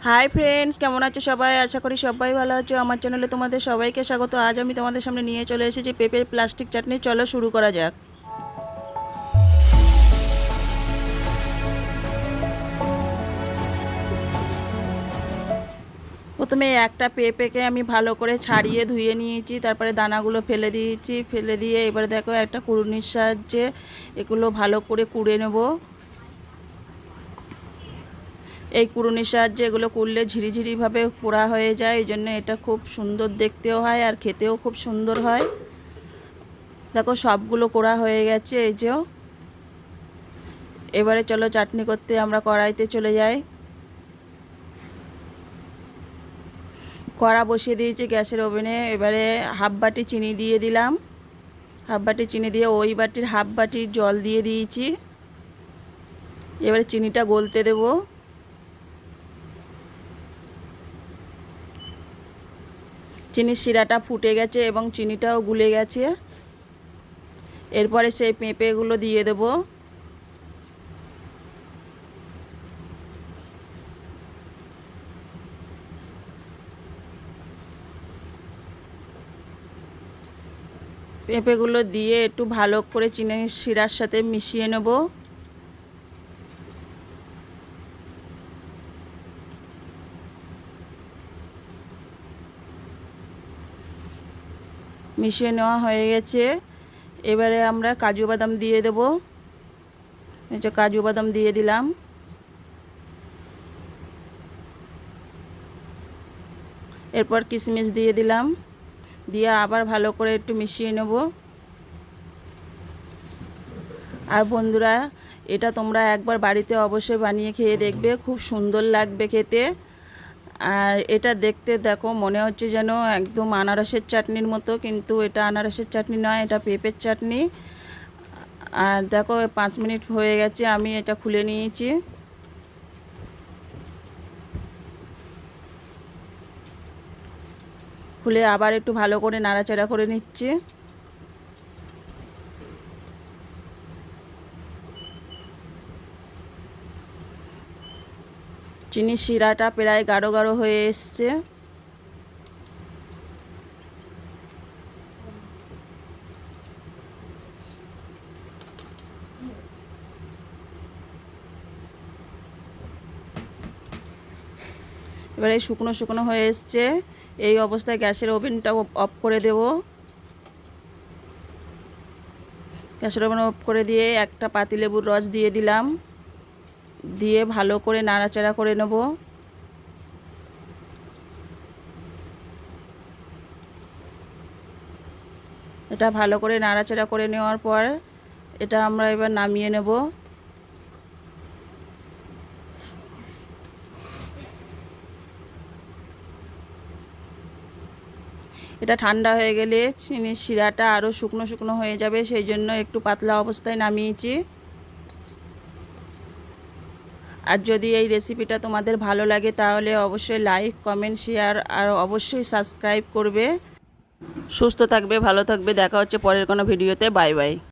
Hi friends, কেমন আছো সবাই? আশা করি সবাই ভালো আছো। আমার চ্যানেলে তোমাদের সবাইকে স্বাগত। আজ আমি তোমাদের সামনে নিয়ে চলে এসেছি পেঁপের প্লাস্টিক চাটনি। চলো শুরু করা যাক। প্রথমে একটা পেঁপেকে আমি ভালো করে ছাড়িয়ে ধুয়ে নিয়েছি, তারপরে দানাগুলো ফেলে দিয়েছি। ফেলে দিয়ে এবারে দেখো একটা কুড়ুনির সাহায্যে এগুলো ভালো করে কুড়ে নেব। এই কুড়ুনির সাহায্যে এগুলো কুড়লে ঝিরিঝিরিভাবে পোড়া হয়ে যায়, এই জন্য এটা খুব সুন্দর দেখতেও হয় আর খেতেও খুব সুন্দর হয়। দেখো সবগুলো কোড়া হয়ে গেছে, এই যে। এবারে চলো চাটনি করতে আমরা কড়াইতে চলে যাই। কড়া বসিয়ে দিয়েছি গ্যাসের ওভেনে। এবারে হাফ বাটি চিনি দিয়ে দিলাম। হাফ বাটি চিনি দিয়ে ওই বাটির হাফ বাটি জল দিয়ে দিয়েছি। এবারে চিনিটা গলতে দেব। চিনির শিরাটা ফুটে গেছে এবং চিনিটাও গুলে গেছে। এরপরে সেই পেঁপেগুলো দিয়ে দেব। পেঁপেগুলো দিয়ে একটু ভালো করে চিনির শিরার সাথে মিশিয়ে নেব। মিশিয়ে নেওয়া হয়ে গেছে। এবারে আমরা কাজু বাদাম দিয়ে দেব। এই যে কাজু বাদাম দিয়ে দিলাম। এরপর কিশমিশ দিয়ে দিলাম। দিয়ে আবার ভালো করে একটু মিশিয়ে নেব। আর বন্ধুরা, এটা তোমরা একবার বাড়িতে অবশ্যই বানিয়ে খেয়ে দেখবে, খুব সুন্দর লাগবে খেতে। আর এটা দেখতে দেখো মনে হচ্ছে যেন একদম আনারসের চাটনির মতো, কিন্তু এটা আনারসের চাটনি নয়, এটা পেঁপের চাটনি। আর দেখো 5 মিনিট হয়ে গেছে, আমি এটা খুলে নিয়েছি। খুলে আবার একটু ভালো করে নাড়াচাড়া করে নিচ্ছি। চিনির শিরাটা প্রায় গাঢ় গাঢ় হয়ে এসছে। এবারে শুকনো শুকনো হয়ে এসছে। এই অবস্থায় গ্যাসের ওভেনটা অফ করে দেব। গ্যাসের ওভেন অফ করে দিয়ে একটা পাতিলেবুর রস দিয়ে দিলাম। দিয়ে ভালো করে নাড়াচাড়া করে নেব। এটা ভালো করে নাড়াচাড়া করে নেওয়ার পর এটা আমরা এবার নামিয়ে নেব। এটা ঠান্ডা হয়ে গেলে চিনির শিরাটা আরও শুকনো শুকনো হয়ে যাবে, সেই জন্য একটু পাতলা অবস্থায় নামিয়েছি। আর যদি এই রেসিপিটা তোমাদের ভালো লাগে তাহলে অবশ্যই লাইক, কমেন্ট, শেয়ার আর অবশ্যই সাবস্ক্রাইব করবে। সুস্থ থাকবে, ভালো থাকবে। দেখা হচ্ছে পরের কোনো ভিডিওতে। Bye bye.